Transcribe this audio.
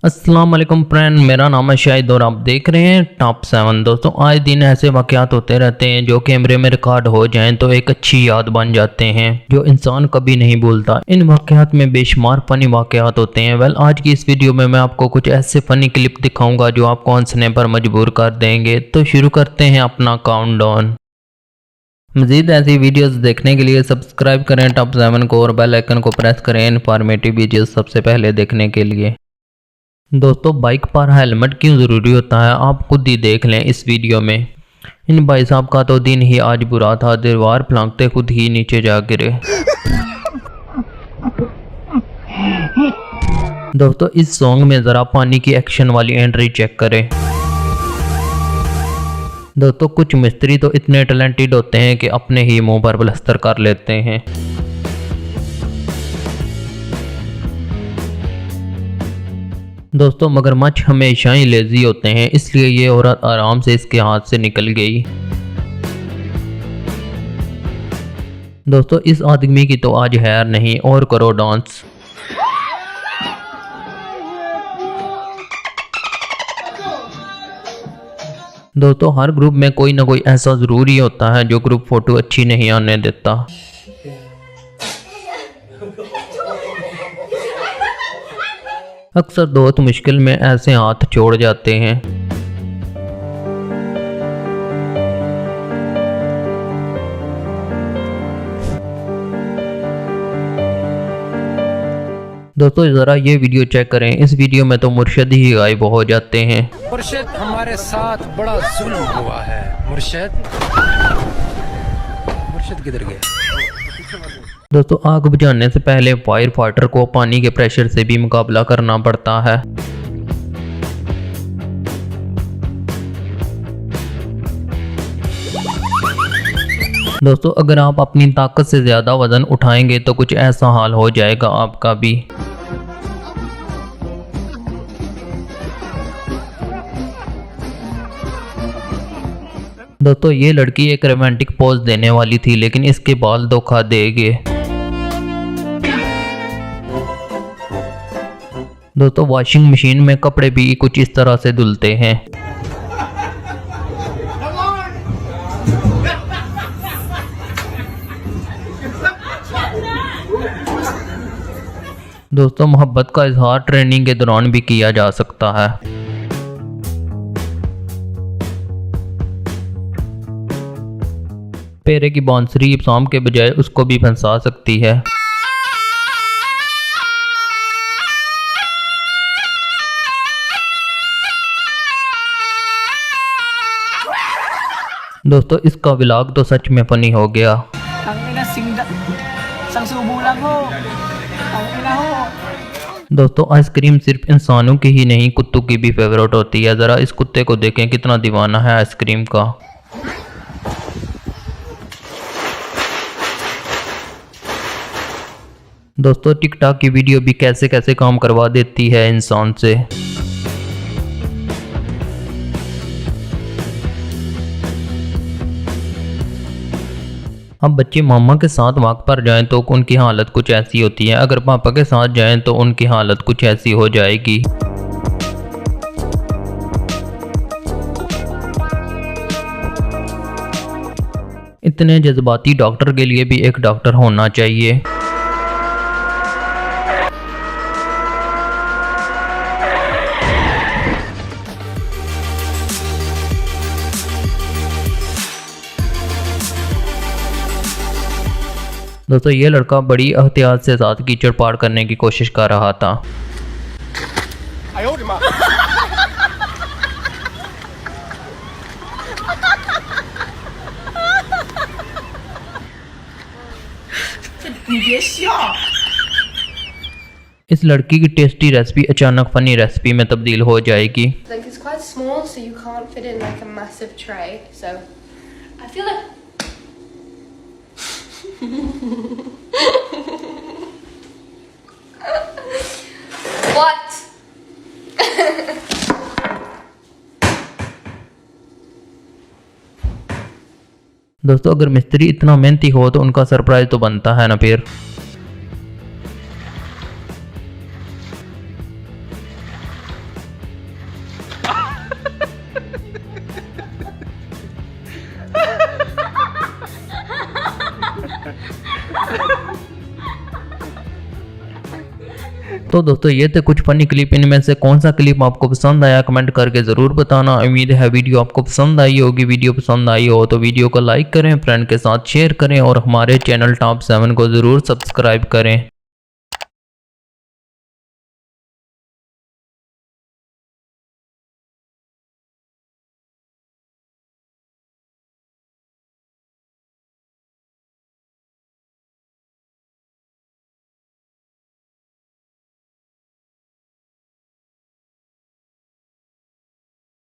अस्सलाम वालेकुम फ्रेंड, मेरा नाम है शाहिद और आप देख रहे हैं टॉप 7। दोस्तों, आए दिन ऐसे वाक़यात होते रहते हैं जो कैमरे में रिकॉर्ड हो जाएं तो एक अच्छी याद बन जाते हैं जो इंसान कभी नहीं भूलता। इन वाक़यात में बेशुमार फ़नी वाक़यात होते हैं। आज की इस वीडियो में मैं आपको कुछ ऐसे फ़नी क्लिप दिखाऊंगा जो आपको हंसने पर मजबूर कर देंगे। तो शुरू करते हैं अपना काउंटडाउन। मज़ीद ऐसी वीडियोस देखने के लिए सब्सक्राइब करें टॉप 7 को और बेल आइकन को प्रेस करें इन्फॉर्मेटिव वीडियोस सबसे पहले देखने के लिए। दोस्तों, बाइक पर हेलमेट क्यों ज़रूरी होता है आप खुद ही देख लें इस वीडियो में। इन भाई साहब का तो दिन ही आज बुरा था, दीवार फलांगते खुद ही नीचे जा गिरे। दोस्तों, इस सॉन्ग में ज़रा पानी की एक्शन वाली एंट्री चेक करें। दोस्तों, कुछ मिस्त्री तो इतने टैलेंटेड होते हैं कि अपने ही मुंह पर प्लास्टर कर लेते हैं। दोस्तों, मगरमच्छ हमेशा ही लेजी होते हैं, इसलिए ये औरत आराम से इसके हाथ से निकल गई। दोस्तों, इस आदमी की तो आज हैर नहीं, और करो डांस। दोस्तों, हर ग्रुप में कोई ना कोई ऐसा ज़रूरी होता है जो ग्रुप फोटो अच्छी नहीं आने देता। अक्सर दोस्त मुश्किल में ऐसे हाथ छोड़ जाते हैं। दोस्तों, ज़रा ये वीडियो चेक करें। इस वीडियो में तो मुर्शिद ही गायब हो जाते हैं। मुर्शिद, हमारे साथ बड़ा जुल्म हुआ है। मुर्शिद किधर गया? दोस्तों, आग बुझाने से पहले फायर फाइटर को पानी के प्रेशर से भी मुकाबला करना पड़ता है। दोस्तों, अगर आप अपनी ताकत से ज़्यादा वजन उठाएंगे तो कुछ ऐसा हाल हो जाएगा आपका भी। दोस्तों, ये लड़की एक रोमांटिक पोज देने वाली थी लेकिन इसके बाल धोखा दे गए। दोस्तों, वॉशिंग मशीन में कपड़े भी कुछ इस तरह से धुलते हैं। दोस्तों, मोहब्बत का इजहार ट्रेनिंग के दौरान भी किया जा सकता है। पेरे की बांसुरी सांप के बजाय उसको भी फंसा सकती है। दोस्तों, इसका व्लॉग तो सच में फनी हो गया। दोस्तों, आइसक्रीम सिर्फ इंसानों की ही नहीं कुत्तों की भी फेवरेट होती है। ज़रा इस कुत्ते को देखें, कितना दीवाना है आइसक्रीम का। दोस्तों, टिकटॉक की वीडियो भी कैसे कैसे काम करवा देती है इंसान से। अब बच्चे मामा के साथ वॉक पर जाएं तो उनकी हालत कुछ ऐसी होती है, अगर पापा के साथ जाएं तो उनकी हालत कुछ ऐसी हो जाएगी। इतने जज्बाती डॉक्टर के लिए भी एक डॉक्टर होना चाहिए। दोस्तों, ये लड़का बड़ी एहतियात से साथ कीचड़ पार करने की कोशिश कर रहा था। इस लड़की की टेस्टी रेसिपी अचानक फनी रेसिपी में तब्दील हो जाएगी। What? दोस्तों, अगर मिस्त्री इतना मेहनती हो तो उनका सरप्राइज तो बनता है ना फिर। तो दोस्तों ये थे कुछ फनी क्लिप, इनमें से कौन सा क्लिप आपको पसंद आया कमेंट करके ज़रूर बताना। उम्मीद है वीडियो आपको पसंद आई होगी। वीडियो पसंद आई हो तो वीडियो को लाइक करें, फ्रेंड के साथ शेयर करें और हमारे चैनल टॉप 7 को ज़रूर सब्सक्राइब करें।